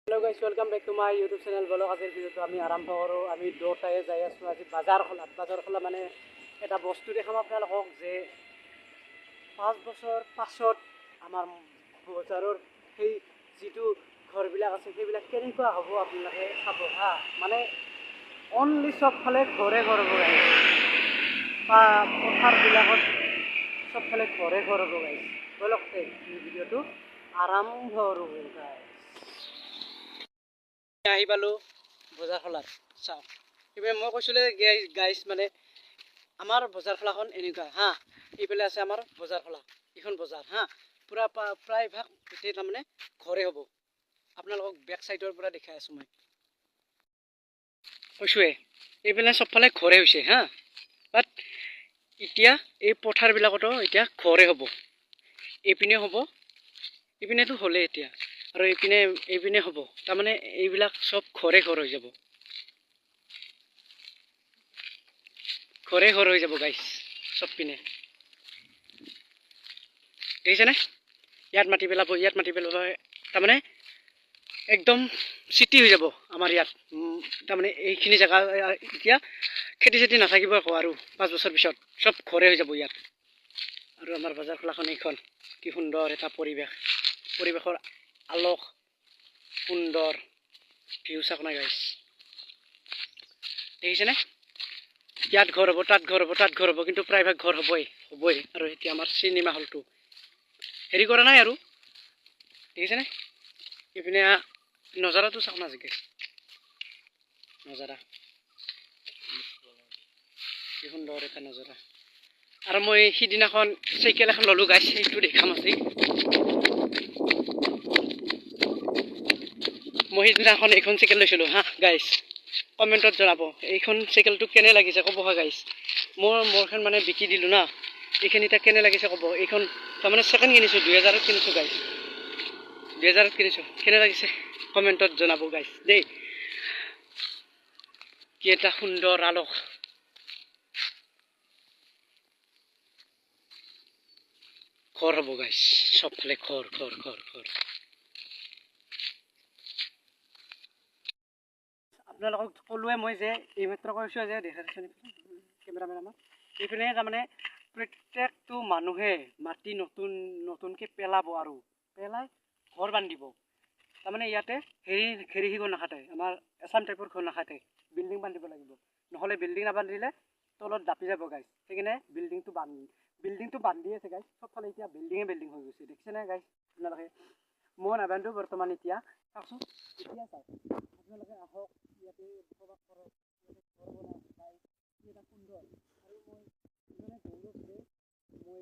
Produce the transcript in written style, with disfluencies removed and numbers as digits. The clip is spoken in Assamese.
Hello guys, welcome back to my YouTube channel. Vlog আজিৰ ভিডিঅ'টো আমি আৰম্ভ কৰোঁ। আমি দুটাই যাই আছোঁ আজি বাজাৰ খোলা মানে এটা বস্তু দেখাম আপোনালোকক যে 5 বছৰ পাছত আমাৰ বজাৰৰ সেই যিটো ঘৰবিলাক আছে সেইবিলাক কেনেকুৱা হ'ব আপোনালোকে চাব হা। মানে অনলি চবফালে ঘৰে ঘৰ বগাইছে পথাৰবিলাকত চবফালে ঘৰে ঘৰ বগাইছে। বলক এই ভিডিঅ'টো আৰম্ভ কৰোঁ গাইছ। আহি পালোঁ বজাৰ খোলাত চাওক এইবাৰ মই কৈছিলোঁ গাইছ মানে আমাৰ বজাৰ খোলাখন এনেকুৱা হা। এইফালে আছে আমাৰ বজাৰ খোলা, এইখন বজাৰ হা পূৰা প্ৰায়ভাগ গোটেই তাৰমানে ঘৰে হ'ব। আপোনালোকক বেক চাইডৰ পৰা দেখাই আছোঁ মই কৈছোঁৱে এইফালে চবফালে ঘৰে হৈছে হা। বাট এতিয়া এই পথাৰবিলাকতো এতিয়া ঘৰে হ'ব, এইপিনে হ'ব, এইপিনেতো হ'লে এতিয়া আৰু এইপিনে হ'ব। তাৰমানে এইবিলাক চব ঘৰে ঘৰ হৈ যাব, ঘৰে ঘৰ হৈ যাব গাইছ চব পিনে। দেখিছেনে? ইয়াত মাটি পেলাব, ইয়াত মাটি পেলাব, তাৰমানে একদম চিটি হৈ যাব আমাৰ ইয়াত। তাৰমানে এইখিনি জেগা এতিয়া খেতি চেতি নাথাকিব আকৌ আৰু 5 বছৰ পিছত চব ঘৰে হৈ যাব ইয়াত। আৰু আমাৰ বজাৰ খোলাখন এইখন কি সুন্দৰ এটা পৰিৱেশৰ আলোক সুন্দৰ ভিউ চাওক না গাইছ। দেখিছেনে? ইয়াত ঘৰ হ'ব, তাত ঘৰ হ'ব, তাত ঘৰ হ'ব, কিন্তু প্ৰায়ভাগ ঘৰ হ'বই। আৰু এতিয়া আমাৰ চিনেমা হলটো হেৰি কৰা নাই আৰু দেখিছেনে? এইপিনে নজাৰাটো চাওক না গাইছ, নজাৰা কি সুন্দৰ এটা নজাৰা। আৰু মই সিদিনাখন চাইকেল এখন ল'লোঁ গাইছ, সেইটো দেখাম আছে। মই সিদিনাখন এইখন চাইকেল লৈছিলোঁ হা গাইছ, কমেণ্টত জনাব এইখন চাইকেলটো কেনে লাগিছে ক'ব হা গাইছ। মোৰখন মানে বিকি দিলোঁ না, এইখিনি এতিয়া কেনে লাগিছে ক'ব। এইখন তাৰমানে ছেকেণ্ড কিনিছোঁ, 2000ত কিনিছোঁ গাইছ, 2000ত কিনিছোঁ। কেনে লাগিছে কমেণ্টত জনাব গাইছ দেই। কি এটা সুন্দৰ আলোক, ঘৰ হ'ব গাইছ চবফালে ঘৰ ঘৰ ঘৰ ঘৰ। আপোনালোকক ক'লোৱে মই যে এইমাত্ৰ কৈছোঁ যে দেখাইছোঁ কেমেৰামেন আমাৰ এইপিনে তাৰমানে প্ৰত্যেকটো মানুহে মাটি নতুনকৈ পেলাব আৰু পেলাই ঘৰ বান্ধিব। তাৰমানে ইয়াতে ঘেৰি ঘৰ নাখাতে, আমাৰ এছাম টাইপৰ ঘৰ নাখাতে, বিল্ডিং বান্ধিব লাগিব। নহ'লে বিল্ডিং নাবান্ধিলে তলত দাপি যাব গাইছ। সেইকাৰণে বিল্ডিংটো বান্ধি আছে গাইছ, চবফালে এতিয়া বিল্ডিং হৈ গৈছে। দেখিছেনে গাইছ আপোনালোকে? মই নাবান্ধো বৰ্তমান এতিয়া, চাওকচোন এতিয়া চাওক আপোনালোকে আহক ইয়াতে বসবাস কৰক, ইয়াতে ঘৰ বনাওক গাইছ, কি এটা সুন্দৰ। আৰু মই ইমানে গৌৰৱ যে মই